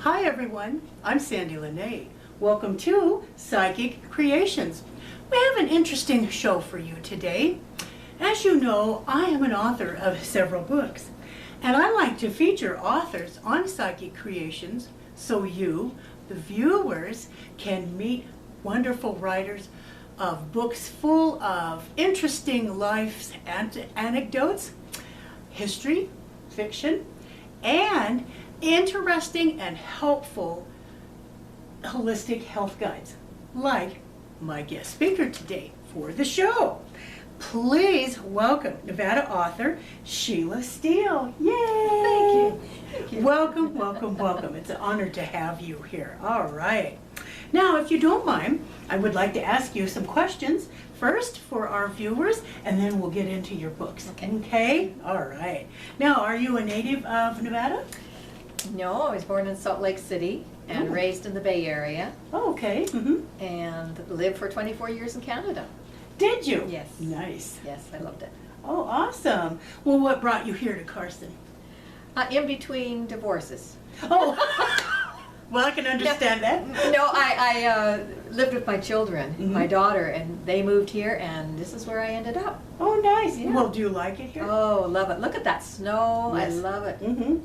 Hi everyone, I'm Sandie La Nae. Welcome to Psychic Creations. We have an interesting show for you today. As you know, I am an author of several books, and I like to feature authors on Psychic Creations so you, the viewers, can meet wonderful writers of books full of interesting life anecdotes, history, fiction, and interesting and helpful holistic health guides, like my guest speaker today for the show. Please welcome Nevada author Sheila Steele. Yay! Thank you. Thank you. Welcome, welcome, welcome. It's an honor to have you here. All right. Now, if you don't mind, I would like to ask you some questions first for our viewers, and then we'll get into your books. Okay? All right. Now, are you a native of Nevada? No, I was born in Salt Lake City and raised in the Bay Area. Oh, okay. And lived for 24 years in Canada. Did you? Yes. Nice. Yes, I loved it. Oh, awesome. Well, what brought you here to Carson? In between divorces. Oh, well, I can understand that. No, I lived with my children, my daughter, and they moved here, and this is where I ended up. Oh, nice. Yeah. Well, do you like it here? Oh, love it. Look at that snow. Yes. I love it.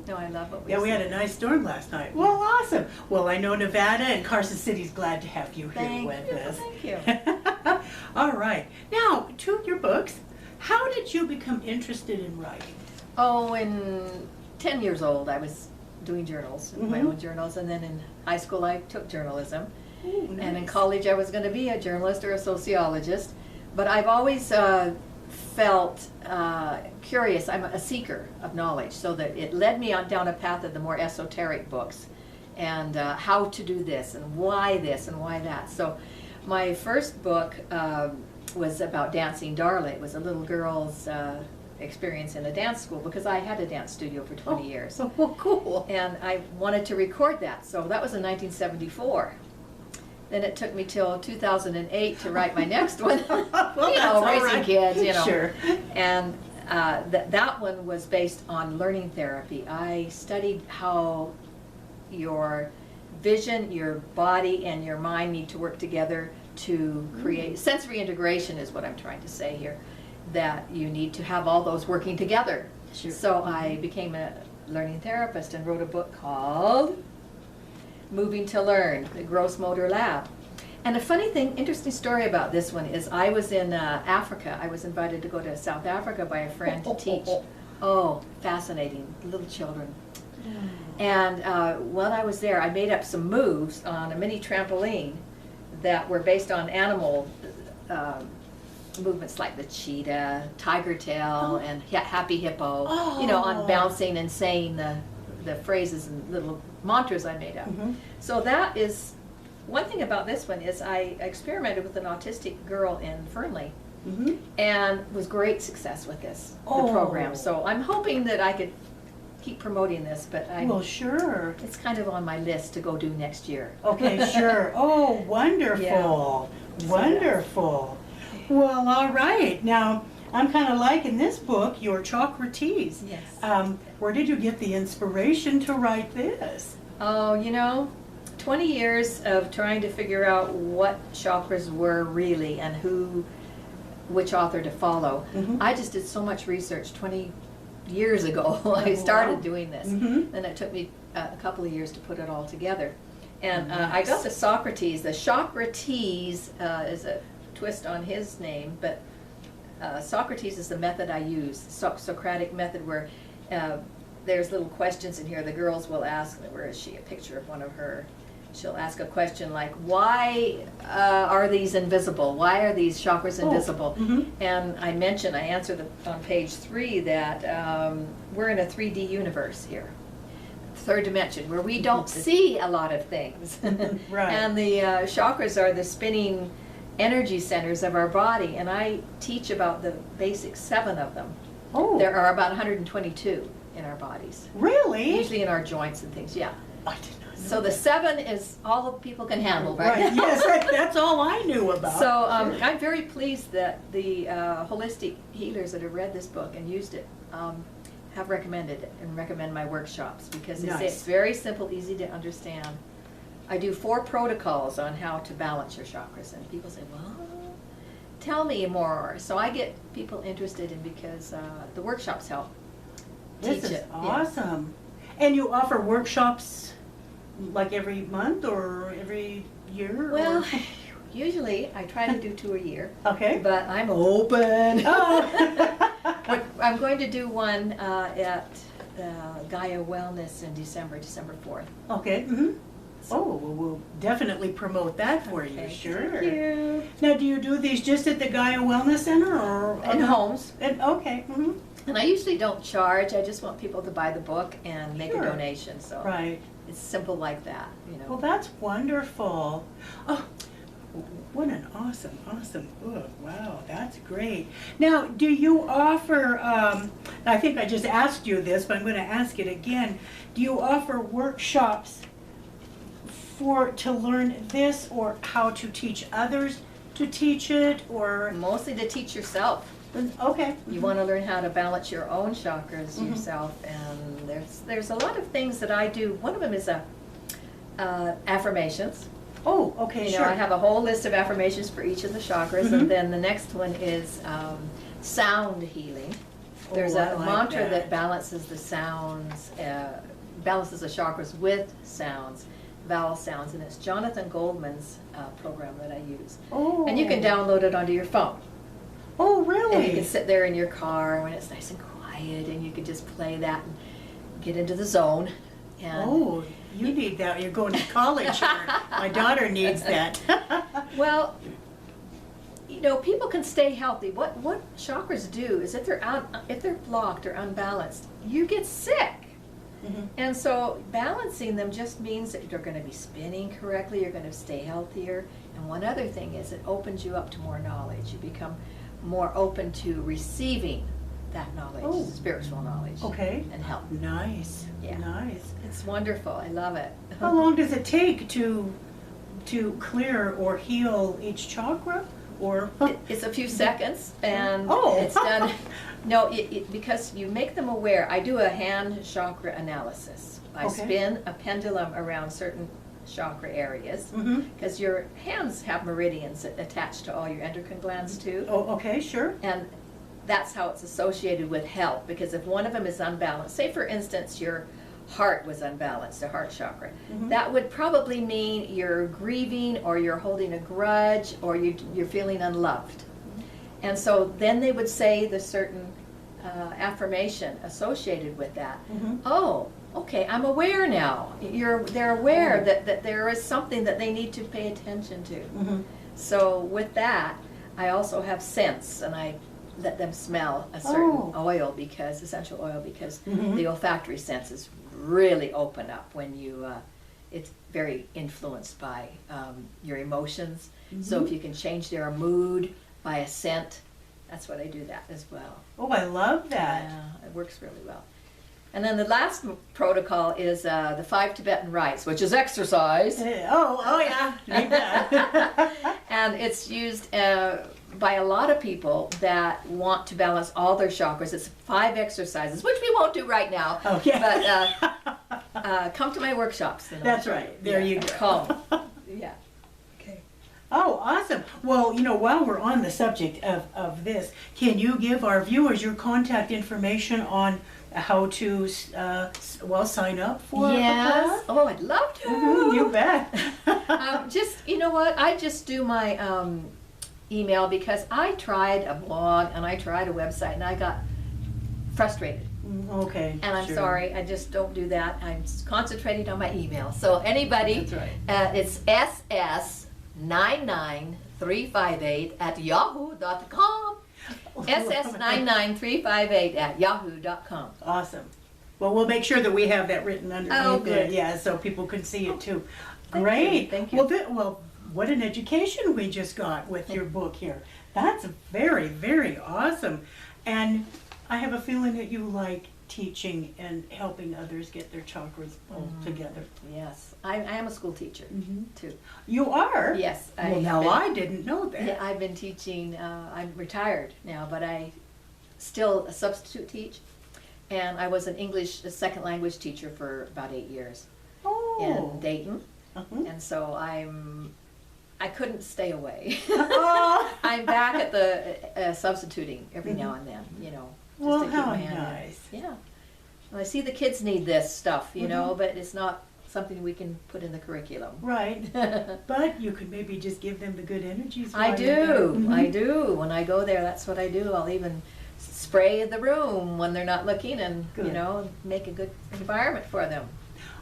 No, I love what we Yeah, we see. had a nice storm last night. Well, awesome. Well, I know Nevada and Carson City's glad to have you here with us. Thank you. All right. Now, to your books. How did you become interested in writing? Oh, when 10 years old, I was doing journals, my own journals, and then in high school I took journalism. Ooh, nice. And in college I was going to be a journalist or a sociologist, but I've always felt curious. I'm a seeker of knowledge, so that it led me on down a path of the more esoteric books, and how to do this and why that. So my first book was about dancing Darla. It was a little girl's experience in a dance school, because I had a dance studio for 20 years. Oh, well, cool. And I wanted to record that, so that was in 1974. Then it took me till 2008 to write my next one. Well, You that's know, all raising right. kids, you know. Sure. And that one was based on learning therapy. I studied how your vision, your body, and your mind need to work together to create sensory integration, is what I'm trying to say here. That you need to have all those working together. Sure. So I became a learning therapist and wrote a book called Moving to Learn, the Gross Motor Lab. And a funny thing, interesting story about this one is I was in Africa. I was invited to go to South Africa by a friend to teach. Oh, fascinating, little children. And when I was there, I made up some moves on a mini trampoline that were based on animal movements, like the cheetah, tiger tail, and happy hippo, you know, on bouncing and saying the phrases and little mantras I made up. So that is, one thing about this one is I experimented with an autistic girl in Fernley, and was great success with this, the program. So I'm hoping that I could keep promoting this, but Well, sure. it's kind of on my list to go do next year. Okay, sure. Oh, wonderful. Yeah. Wonderful. Well, all right. Now, I'm kind of liking this book, Your Chakra Teas. Yes. Where did you get the inspiration to write this? Oh, you know, 20 years of trying to figure out what chakras were really and which author to follow. I just did so much research 20 years ago. I started doing this. And it took me a couple of years to put it all together. And I got the Socrates. The Socrates is a twist on his name, but Socrates is the method I use, Socratic method, where there's little questions in here the girls will ask. Where is she? A picture of one of her. She'll ask a question like, why are these invisible? Why are these chakras invisible? And I answer on page 3 that we're in a 3D universe here, third dimension, where we don't see a lot of things. Right. And the chakras are the spinning energy centers of our body, and I teach about the basic 7 of them. Oh. There are about 122 in our bodies. Really? Usually in our joints and things, yeah. I did not know. So the 7 is all the people can handle, right? Right, yes, that's all I knew about. So I'm very pleased that the holistic healers that have read this book and used it have recommended and recommend my workshops because they say Nice. it's very simple, easy to understand. I do 4 protocols on how to balance your chakras, and people say, well, tell me more. So I get people interested in because the workshops help This teach is it. Yeah. awesome. And you offer workshops like every month or every year? Well, or? usually I try to do 2 a year, Okay. but I'm open. Oh. I'm going to do one at Gaia Wellness in December 4th. Okay. Mm-hmm. Oh, well, we'll definitely promote that for you, Okay, sure. Thank you. Now, do you do these just at the Gaia Wellness Center or? In homes. Okay. Mm-hmm. And I usually don't charge, I just want people to buy the book and make Sure. a donation, so Right. it's simple like that, you know. Well, that's wonderful. Oh, what an awesome, awesome book. Wow, that's great. Now, do you offer, I think I just asked you this, but I'm going to ask it again. Do you offer workshops to learn this, or how to teach others to teach it, or? Mostly to teach yourself. Okay. You want to learn how to balance your own chakras Mhm. yourself, and there's a lot of things that I do. One of them is affirmations. Oh, okay, You know, sure. I have a whole list of affirmations for each of the chakras, Mhm. and then the next one is sound healing. There's Oh, I a like mantra that. that balances the sounds, balances the chakras with sounds, vowel sounds, and it's Jonathan Goldman's program that I use. Oh. And you can download it onto your phone. Oh, And you really? can sit there in your car when it's nice and quiet, and you can just play that and get into the zone. And Oh, you need that. You're going to college here. My daughter needs that. well, you know, people can stay healthy. What chakras do is if they're blocked or unbalanced, you get sick. Mhm. And so balancing them just means that you're going to be spinning correctly, you're going to stay healthier. And one other thing is it opens you up to more knowledge. You become more open to receiving that knowledge, Oh. spiritual knowledge, Okay. and help. Nice. Yeah. Nice. It's wonderful. I love it. How long does it take to clear or heal each chakra? Or It's a few seconds, and Oh. it's done. No, because you make them aware. I do a hand chakra analysis. I Okay. spin a pendulum around certain chakra areas, Mhm. because your hands have meridians attached to all your endocrine glands too. Oh, okay, sure. And that's how it's associated with health, because if one of them is unbalanced, say for instance your heart was unbalanced, the heart chakra, Mhm. that would probably mean you're grieving or you're holding a grudge or you're feeling unloved. And so then they would say the certain affirmation associated with that. Mhm. Oh, okay, I'm aware now. They're aware Oh. that there is something that they need to pay attention to. Mhm. So with that, I also have scents, and I let them smell a certain oil, because essential oil, because Mhm. the olfactory senses really open up when you. It's very influenced by your emotions. So Mhm. if you can change their mood by a scent, that's what I do that as well. Oh, I love that. Yeah, it works really well. And then the last protocol is the 5 Tibetan rites, which is exercise. Oh yeah. Need that. And it's used by a lot of people that want to balance all their chakras. It's 5 exercises, which we won't do right now. Okay. But come to my workshops. And I'll That's show right. There you go. Come. Yeah. Okay. Oh, awesome. Well, while we're on the subject of this, can you give our viewers your contact information on how to, sign up for a Yes. class? Oh, I'd love to. Mhm, you bet. You know what? I just do my email, because I tried a blog and I tried a website and I got frustrated. Okay. And I'm sure. sorry, I just don't do that. I'm concentrating on my email. So anybody, That's right. it's ss99358@yahoo.com. ss99358@yahoo.com. Awesome. Well, we'll make sure that we have that written underneath Oh, there, good. yeah, so people can see it too. Thank Great. you, thank you. Well, what an education we just got with your book here. That's very, very awesome. And I have a feeling that you like teaching and helping others get their chakras all together. Yes, I am a school teacher too. You are? Yes. Well, now I didn't know that. Yeah, I've been teaching, I'm retired now, but I still substitute teach. and I was an English second language teacher for about 8 years Oh. in Dayton. Uh-huh. And so I couldn't stay away. Oh. I'm back at the substituting every now and then, you know. Just Well, to keep how my hand in. nice. Yeah. Well, I see the kids need this stuff, you know, but it's not something we can put in the curriculum. Right. But you could maybe just give them the good energies. I while you're there. do, I do. When I go there, that's what I do. I'll even spray the room when they're not looking and, you Good. know, make a good environment for them.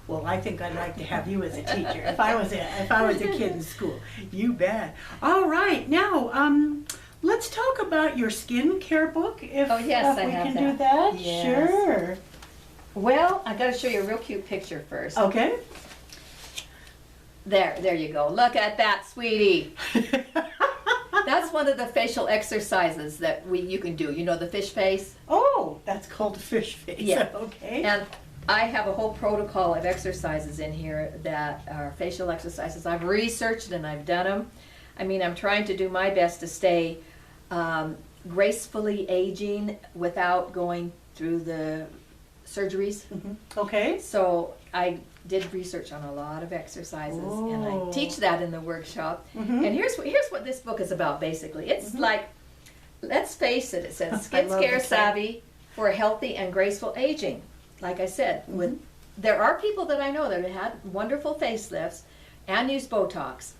Well, I think I'd like to have you as a teacher if I was a kid in school. You bet. All right, now let's talk about your skincare book. If, Oh, yes, if I we have can that. do that. Yes. Sure. Well, I gotta show you a real cute picture first. Okay. There you go. Look at that, sweetie. That's one of the facial exercises that you can do. You know, the fish face? Oh, that's called a fish face. Yeah. Okay. And I have a whole protocol of exercises in here that are facial exercises. I've researched and I've done them. I mean, I'm trying to do my best to stay gracefully aging without going through the surgeries. Mhm. Okay. So I did research on a lot of exercises, and I Oh. teach that in the workshop. Mhm. And here's what this book is about, basically. It's like, let's face it, it says I Skin love Care the Savvy for a Healthy and Graceful Aging. Like I said, there are people that I know that have had wonderful facelifts and used Botox.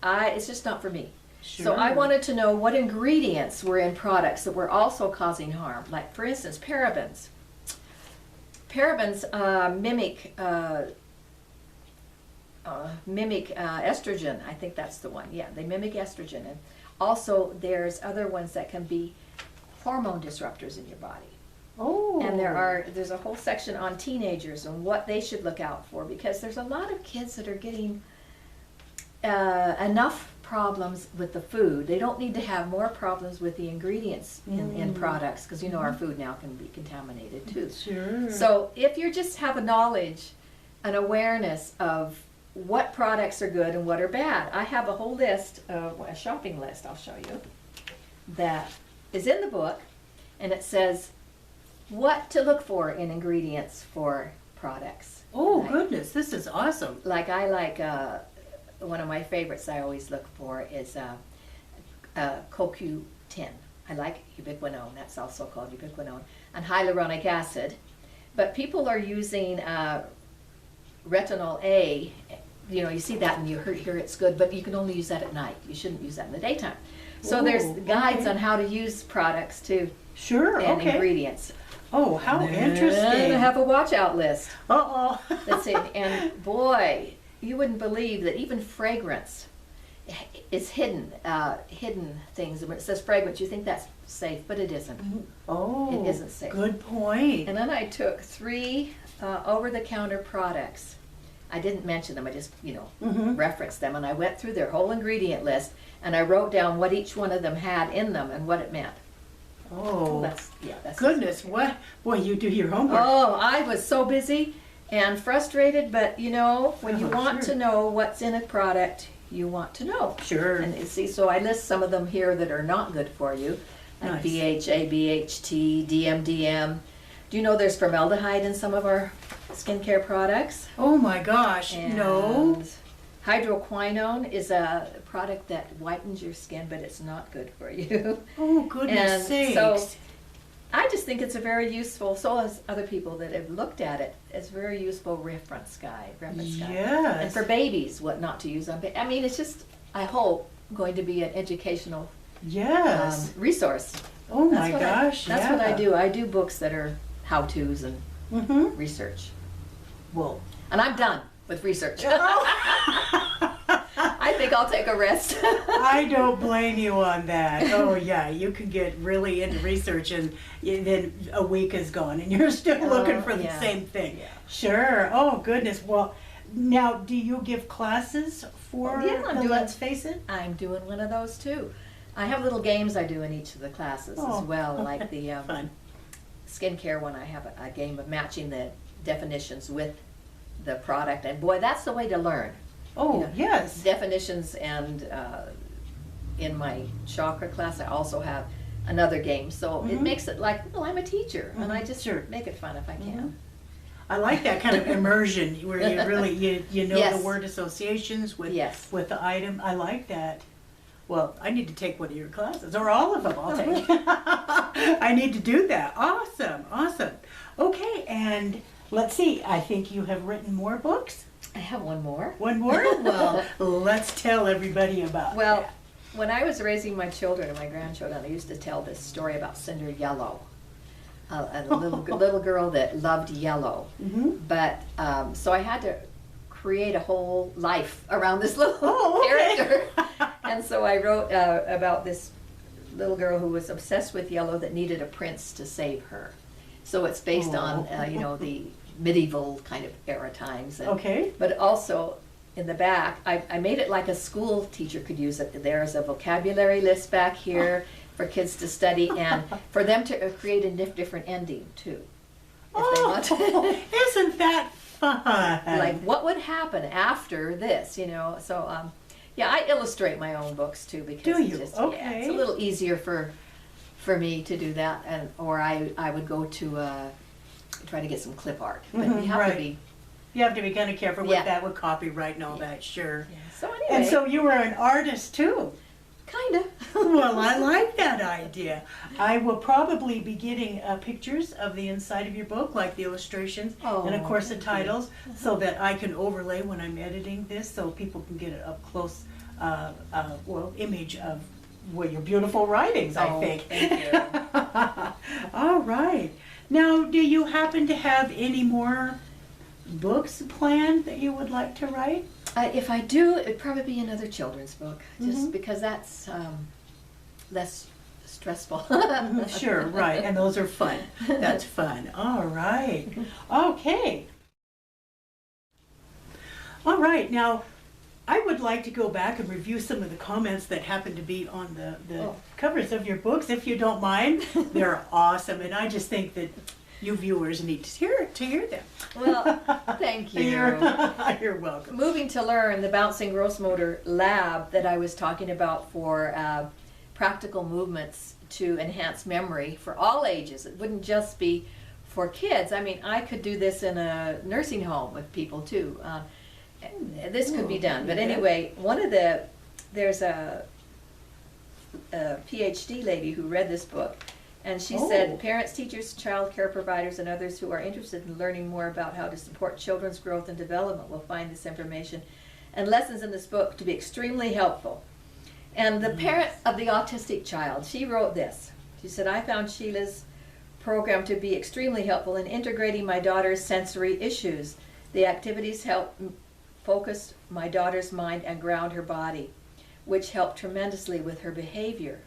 It's just not for me. So I Sure. wanted to know what ingredients were in products that were also causing harm. Like, for instance, parabens. Parabens mimic estrogen. I think that's the one. Yeah, they mimic estrogen. And also, there's other ones that can be hormone disruptors in your body. Oh. And there's a whole section on teenagers and what they should look out for, because there's a lot of kids that are getting enough problems with the food. They don't need to have more problems with the ingredients in products, because you know our food now can be contaminated too. Sure. So if you just have a knowledge, an awareness of what products are good and what are bad, I have a whole list, a shopping list I'll show you, that is in the book, and it says what to look for in ingredients for products. Oh, Like- goodness, this is awesome. Like one of my favorites I always look for is CoQ10. I like ubiquinone, that's also called ubiquinone, and hyaluronic acid. But people are using retinol A, you know, you see that and you hear it's good, but you can only use that at night. You shouldn't use that in the daytime. So there's Ooh, guides okay. on how to use products too, Sure, and okay. ingredients. Oh, how And interesting. I have a watch out list. Uh-oh. Let's see, and boy, you wouldn't believe that even fragrance is hidden things. When it says fragrance, you think that's safe, but it isn't. Oh, It isn't safe. good point. And then I took 3 over-the-counter products. I didn't mention them, I just, referenced them, and I went through their whole ingredient list, and I wrote down what each one of them had in them and what it meant. Oh, That's goodness, what? Boy, you do your homework. Oh, I was so busy and frustrated, but when you Oh, want sure. to know what's in a product, you want to know. Sure. And you see, so I list some of them here that are not good for you, like Nice. BHA, BHT, DMDM. Do you know there's formaldehyde in some of our skincare products? Oh my gosh, no. And hydroquinone is a product that whitens your skin, but it's not good for you. Oh, goodness And sakes. so I just think it's a very useful, so as other people that have looked at it, it's a very useful reference guide. Yes. And for babies, what not to use on babies. I mean, it's just, I hope, going to be an educational Yes. resource. Oh my That's what gosh, That's what I yeah. do. I do books that are how-tos and Mm-hmm. research. Well. And I'm done with research. Oh. I think I'll take a rest. I don't blame you on that. Oh yeah, you can get really into research and then a week is gone and you're still looking for the yeah. same thing. Yeah. Sure. Oh goodness. Well, now do you give classes for Yeah, I'm the doing- Let's Face It? I'm doing one of those too. I have little games I do in each of the classes Oh, as well, okay. like the Fun. skincare one. I have a game of matching the definitions with the product, and boy, that's the way to learn. Oh yes. Definitions, and in my chakra class, I also have another game. So it makes it like, well, I'm a teacher, and I just Sure. make it fun if I can. I like that kind of immersion where you really, you know Yes. the word associations with, Yes. with the item. I like that. Well, I need to take one of your classes, or all of them I'll take. I need to do that. Awesome, awesome. Okay, and let's see, I think you have written more books? I have one more. One more? Well, let's tell everybody about Well, that. when I was raising my children and my grandchildren, I used to tell this story about Cinder Yellow, a little girl that loved yellow. But so I had to create a whole life around this little character, and so I wrote about this little girl who was obsessed with yellow that needed a prince to save her. So it's based on you know, the medieval kind of era times. And, but also in the back, I made it like a school teacher could use it. There's a vocabulary list back here for kids to study and for them to create a different ending too. If they want to. Isn't that fun? Like what would happen after this, you know? So yeah, I illustrate my own books too because Do you? It's just, Okay. yeah, it's a little easier for me to do that, and or I would go to try to get some clip art, but you have to be. You have to be kind of careful with Yeah. that, with copyright and all that, sure. Yeah. So anyway, And so you were an artist too. kinda. Well, I like that idea. I will probably be getting pictures of the inside of your book, like the illustrations, and of course the thank you. titles, so that I can overlay when I'm editing this, so people can get an up close, well, image of your beautiful writings, I think. Thank you. All right. Now, do you happen to have any more books planned that you would like to write? If I do, it'd probably be another children's book, just because that's less stressful. Sure, right, and those are fun. That's fun. All right. Okay. All right, now, I would like to go back and review some of the comments that happen to be on the covers of your books, if you don't mind. They're awesome, and I just think that you viewers need to hear them. Well, thank you. You're welcome. Moving to Learn, the Bouncing Gross Motor Lab that I was talking about for practical movements to enhance memory for all ages. It wouldn't just be for kids. I mean, I could do this in a nursing home with people too. This could be done. But anyway, there's a PhD lady who read this book. And she said, parents, teachers, child care providers, and others who are interested in learning more about how to support children's growth and development will find this information and lessons in this book to be extremely helpful. And the parent of the autistic child, she wrote this. She said, I found Sheila's program to be extremely helpful in integrating my daughter's sensory issues. The activities helped focus my daughter's mind and ground her body, which helped tremendously with her behavior.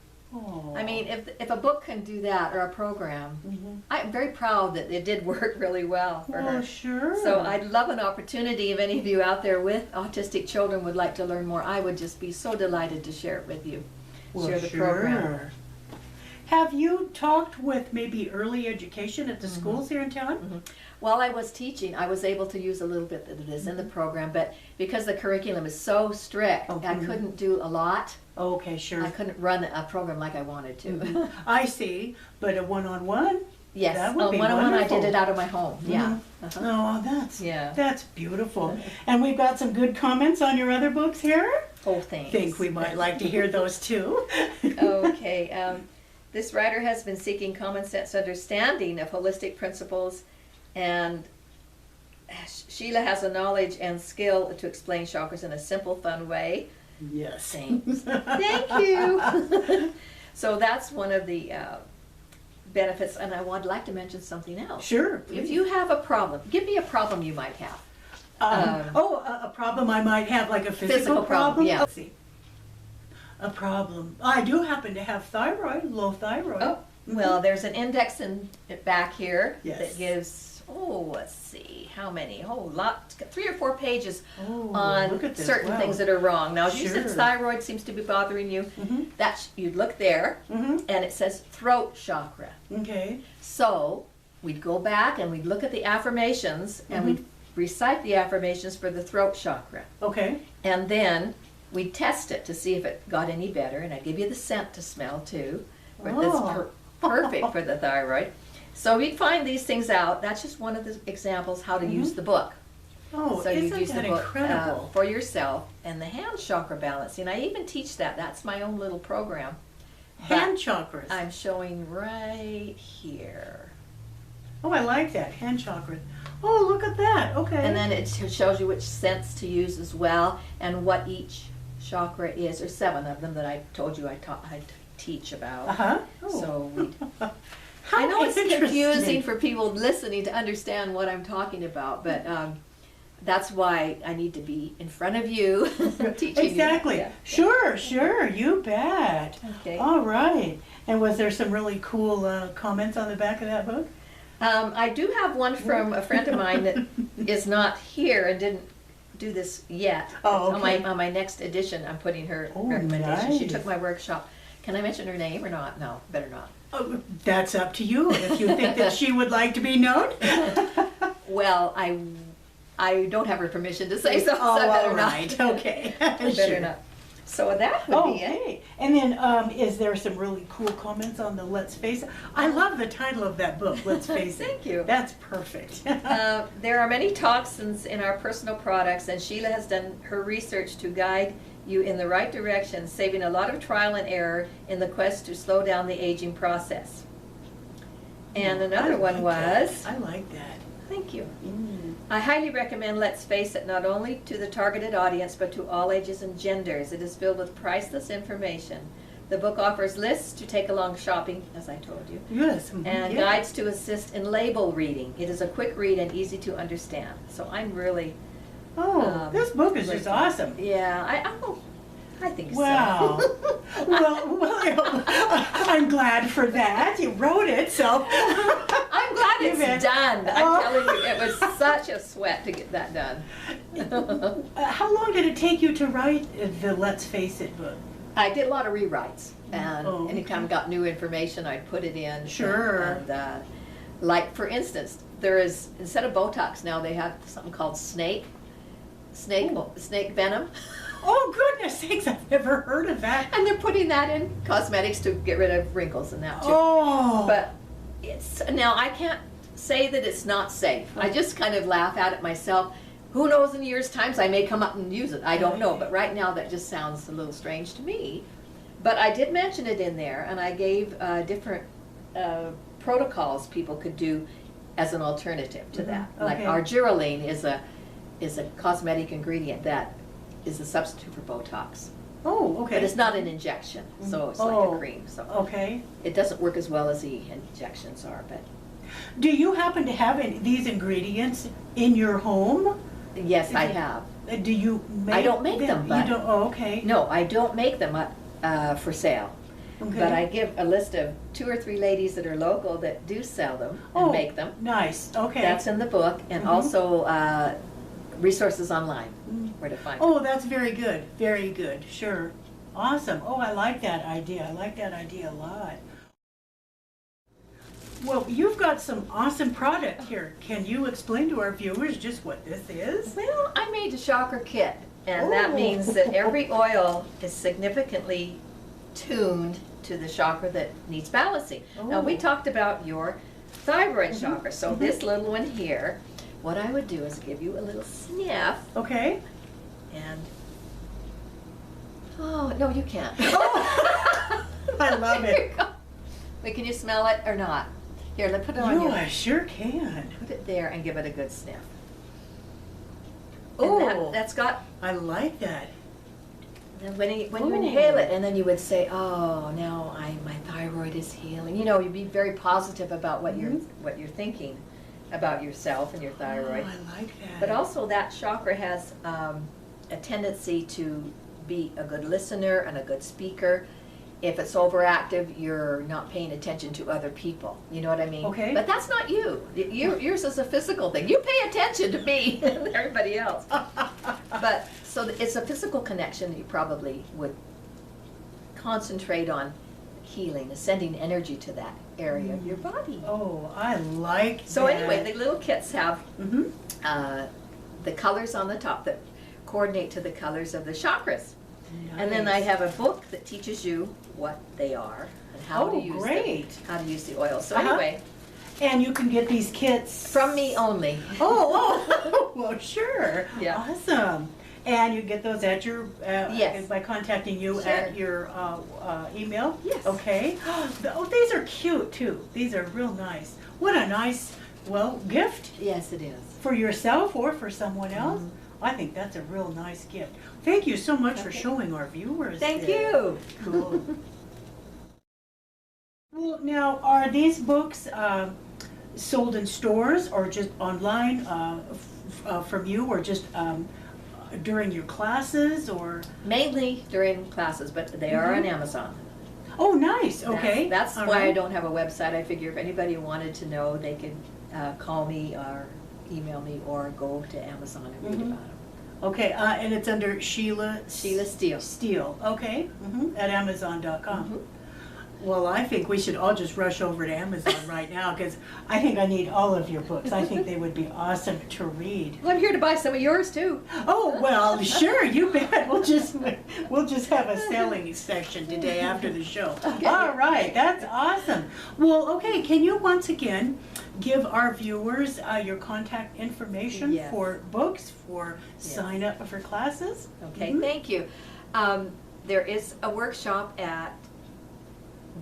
I mean, if a book can do that, or a program, I'm very proud that it did work really well for her. Sure. So I'd love an opportunity if any of you out there with autistic children would like to learn more. I would just be so delighted to share it with you. Share the program. Have you talked with maybe early education at the schools here in town? While I was teaching, I was able to use a little bit that is in the program, but because the curriculum is so strict, I couldn't do a lot. Okay, sure. I couldn't run a program like I wanted to. I see, but a one-on-one? Yes, That would be one-on-one I wonderful. did it out of my home, yeah. Oh, Yeah. that's beautiful. And we've got some good comments on your other books here. Oh, thanks. Think we might like to hear those too. Okay, this writer has been seeking common sense understanding of holistic principles, and Sheila has a knowledge and skill to explain chakras in a simple, fun way. Yes. Thanks. Thank you. So that's one of the benefits, and I would like to mention something else. Sure. If you have a problem, give me a problem you might have. A problem I might have, like a physical problem, yeah. Let's see. A problem. I do happen to have low thyroid. Oh, well, there's an index in back here Yes. that gives, let's see, how many? Lot, 3 or 4 pages Look on at this. certain Wow. things that are wrong. Now, if you said Sure. thyroid seems to be bothering you, you'd look there, and it says throat chakra. Okay. So we'd go back and we'd look at the affirmations, and we'd recite the affirmations for the throat chakra. Okay. And then we'd test it to see if it got any better, and I'd give you the scent to smell too. perfect for the thyroid. So we'd find these things out. That's just one of the examples how to use the book. Oh, So isn't you use that the book incredible? for yourself, and the hand chakra balancing. I even teach that. That's my own little program. Hand But chakras. I'm showing right here. Oh, I like that. Hand chakras. Oh, look at that. Okay. And then it shows you which scents to use as well, and what each chakra is. There's 7 of them that I told you I teach about. Uh-huh. Oh. So we. How I know it's interesting. confusing for people listening to understand what I'm talking about, but that's why I need to be in front of you teaching Exactly. you. Yeah. Sure, sure. You bet. Okay. All right. And was there some really cool comments on the back of that book? I do have one from a friend of mine that is not here and didn't do this yet. Oh, okay. On my next edition, I'm putting her Oh, recommendation. She nice. took my workshop. Can I mention her name or not? No, better not. Oh, that's up to you if you think that she would like to be known. Well, I don't have her permission to say so, Oh, so I better all right. not. Okay. I better Sure. not. So that would be it. Okay. And then is there some really cool comments on the Let's Face It? I love the title of that book, Let's Face It. Thank you. That's perfect. There are many toxins in our personal products, and Sheila has done her research to guide you in the right direction, saving a lot of trial and error in the quest to slow down the aging process. And another one was, I like that. thank you. Mm. I highly recommend Let's Face It not only to the targeted audience but to all ages and genders. It is filled with priceless information. The book offers lists to take along shopping, as I told you, Yes. Mhm, and yeah. guides to assist in label reading. It is a quick read and easy to understand. So I'm really, Oh, this book is just awesome. yeah, I think Wow. so. well, I'm glad for that. You wrote it, so. I'm glad You bet. it's done. Oh. I'm telling you, it was such a sweat to get that done. How long did it take you to write the Let's Face It book? I did a lot of rewrites, and Oh, anytime I okay. got new information, I'd put it in. Sure. And, like, for instance, there is, instead of Botox now, they have something called snake venom. Oh, goodness sakes, I've never heard of that. And they're putting that in cosmetics to get rid of wrinkles and that too. Oh. But it's, now I can't say that it's not safe. I just kind of laugh at it myself. Who knows, in years' times I may come up and use it. I don't know, but right now that just sounds a little strange to me. But I did mention it in there, and I gave different protocols people could do as an alternative to that. Okay. Like argireline is a cosmetic ingredient that is a substitute for Botox. Oh, okay. But it's not an injection, so it's like Oh. a cream. So Okay. it doesn't work as well as the injections are. But Do you happen to have these ingredients in your home? yes, Is I it- have. Do you make I don't make them, but- You don't, oh, okay. No, I don't make them for sale. Okay. But I give a list of 2 or 3 ladies that are local that do sell them and Oh, make them. Nice, okay. That's in the book, and Mhm. also resources online where to find them. Oh, that's very good, sure. Awesome. Oh, I like that idea. I like that idea a lot. Well, you've got some awesome product here. Can you explain to our viewers just what this is? Well, I made a chakra kit, and that Oh. means that every oil is significantly tuned to the chakra that needs balancing. Now, we Oh. talked about your thyroid Mhm, chakra, so mhm. this little one here, what I would do is give you a little sniff, Okay. and, oh, no, you can't. Oh, I love There it. you go. Wait, can you smell it or not? Here, let's put it on No, you. I sure can. Put it there and give it a good sniff. Oh. And that's got, I like that. and when you Ooh. inhale it, and then you would say, oh, now my thyroid is healing. You know, you'd be very positive about what Mhm. what you're thinking about yourself and your thyroid. Oh, I like that. But also that chakra has a tendency to be a good listener and a good speaker. If it's overactive, you're not paying attention to other people. You know what I mean? Okay. But that's not you. Yours is a physical thing. You pay attention to me and everybody else. But so it's a physical connection that you probably would concentrate on healing, sending energy to that area of your body. Oh, I like So that. anyway, the little kits have Mm-hmm. the colors on the top that coordinate to the colors of the chakras. And then I Nice. have a book that teaches you what they are and how to use great. how to use the oil. So Uh-huh. anyway, And you can get these kits from me only. Oh, well, sure. Yeah. Awesome. And you get those at your, Yes. by contacting you Sure. at your email? Yes. Okay. Oh, these are cute too. These are real nice. What a nice, well, gift Yes, it is. for yourself or for someone else. Mm-hmm. I think that's a real nice gift. Thank you so much for Okay. showing our viewers Thank this. you. Cool. Well, now, are these books sold in stores or just online from you, or just during your classes, or? Mainly during classes, but they are on Amazon. Oh, nice. Okay. That's All why I right. don't have a website. I figure if anybody wanted to know, they could call me or email me or go to Amazon and read about them. Okay, and it's under Sheila Sheila Steele. Steele. Okay. At Amazon.com. Mhm. Well, I think we should all just rush over to Amazon right now, because I think I need all of your books. I think they would be awesome to read. Well, I'm here to buy some of yours too. Oh, well, sure, you bet. We'll just have a selling section today after the show. Okay. All right, that's awesome. Well, okay, can you once again give our viewers your contact information Yes. for books, for Yes. sign up for classes? Okay, Mhm. thank you. There is a workshop at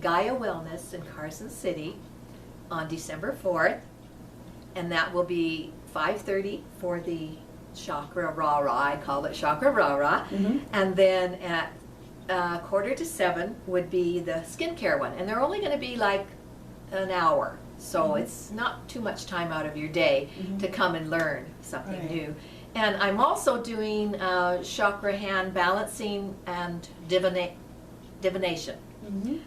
Gaia Wellness in Carson City on December 4th, and that will be 5:30 for the Chakra Rah-Rah. I call it Chakra Rah-Rah. Mhm. And then at 6:45 would be the skincare one, and they're only going to be like an hour, so it's not too much time out of your day to come and learn something Right. new. And I'm also doing chakra hand balancing and divination.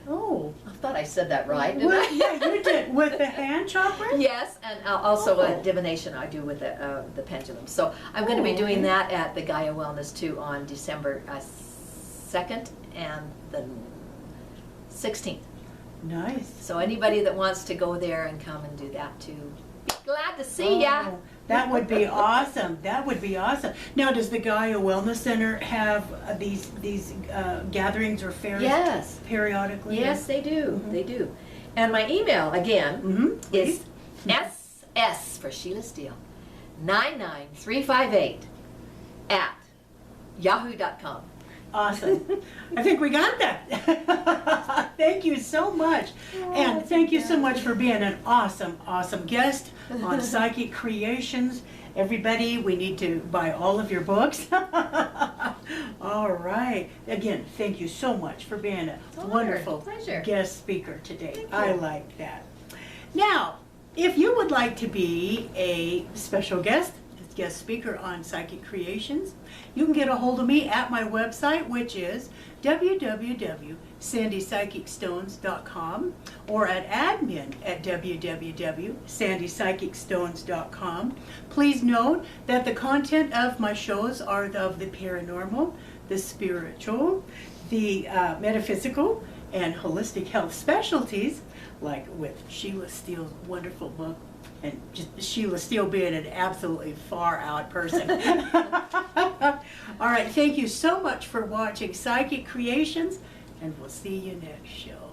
Oh. I thought I said that right, didn't Well, I? yeah, you did. With the hand chakra? Yes, and also Oh. a divination I do with the pendulum. So I'm going to be Oh, doing okay. that at the Gaia Wellness too on December 2nd and the 16th. Nice. So anybody that wants to go there and come and do that too, be glad to see ya. Oh, that would be awesome. That would be awesome. Now, does the Gaia Wellness Center have these gatherings or fairs Yes. periodically? Yes, they do. They do. And my email again is SS for Sheila Steele 99358 at yahoo.com. Awesome. I think we got that. Thank you so much. And thank you so much for being an awesome, awesome guest on Psychic Creations. Everybody, we need to buy all of your books. All right. Again, thank you so much for being a Honor. wonderful Pleasure. guest speaker today. Thank you. I like that. Now, if you would like to be a special guest speaker on Psychic Creations, you can get a hold of me at my website, which is www.sandypsychicstones.com, or at admin at www.sandypsychicstones.com. Please note that the content of my shows are of the paranormal, the spiritual, the metaphysical, and holistic health specialties, like with Sheila Steele's wonderful book, and just Sheila Steele being an absolutely far out person. All right, thank you so much for watching Psychic Creations, and we'll see you next show.